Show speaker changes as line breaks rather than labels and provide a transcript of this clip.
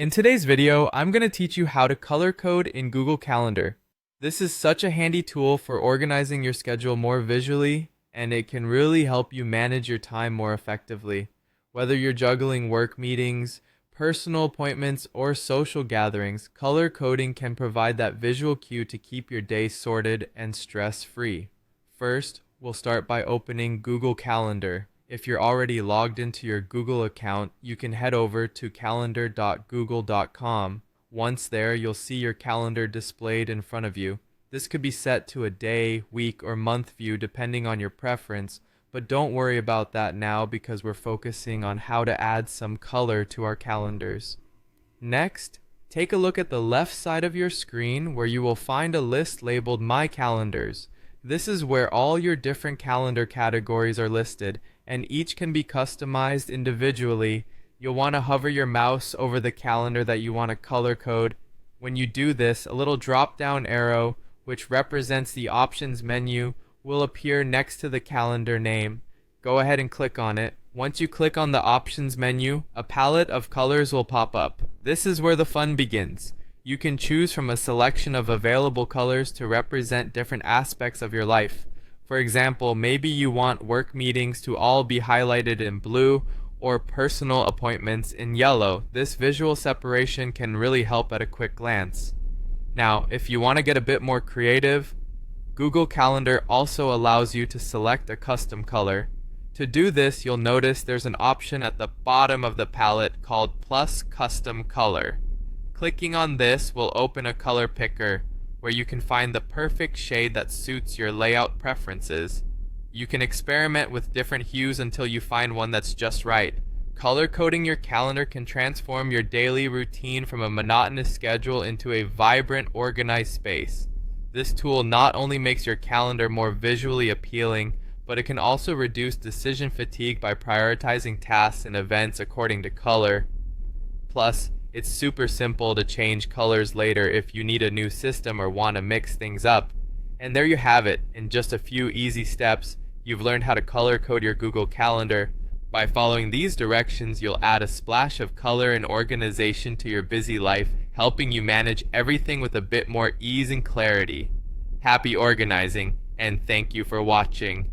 In today's video, I'm going to teach you how to color code in Google Calendar. This is such a handy tool for organizing your schedule more visually, and it can really help you manage your time more effectively. Whether you're juggling work meetings, personal appointments, or social gatherings, color coding can provide that visual cue to keep your day sorted and stress-free. First, we'll start by opening Google Calendar. If you're already logged into your Google account, you can head over to calendar.google.com. Once there, you'll see your calendar displayed in front of you. This could be set to a day, week, or month view depending on your preference, but don't worry about that now because we're focusing on how to add some color to our calendars. Next, take a look at the left side of your screen where you will find a list labeled My Calendars. This is where all your different calendar categories are listed, and each can be customized individually. You'll want to hover your mouse over the calendar that you want to color code. When you do this, a little drop-down arrow, which represents the options menu, will appear next to the calendar name. Go ahead and click on it. Once you click on the options menu, a palette of colors will pop up. This is where the fun begins. You can choose from a selection of available colors to represent different aspects of your life. For example, maybe you want work meetings to all be highlighted in blue or personal appointments in yellow. This visual separation can really help at a quick glance. Now, if you want to get a bit more creative, Google Calendar also allows you to select a custom color. To do this, you'll notice there's an option at the bottom of the palette called Plus Custom Color. Clicking on this will open a color picker where you can find the perfect shade that suits your layout preferences. You can experiment with different hues until you find one that's just right. Color coding your calendar can transform your daily routine from a monotonous schedule into a vibrant, organized space. This tool not only makes your calendar more visually appealing, but it can also reduce decision fatigue by prioritizing tasks and events according to color. Plus, it's super simple to change colors later if you need a new system or want to mix things up. And there you have it. In just a few easy steps, you've learned how to color code your Google Calendar. By following these directions, you'll add a splash of color and organization to your busy life, helping you manage everything with a bit more ease and clarity. Happy organizing, and thank you for watching.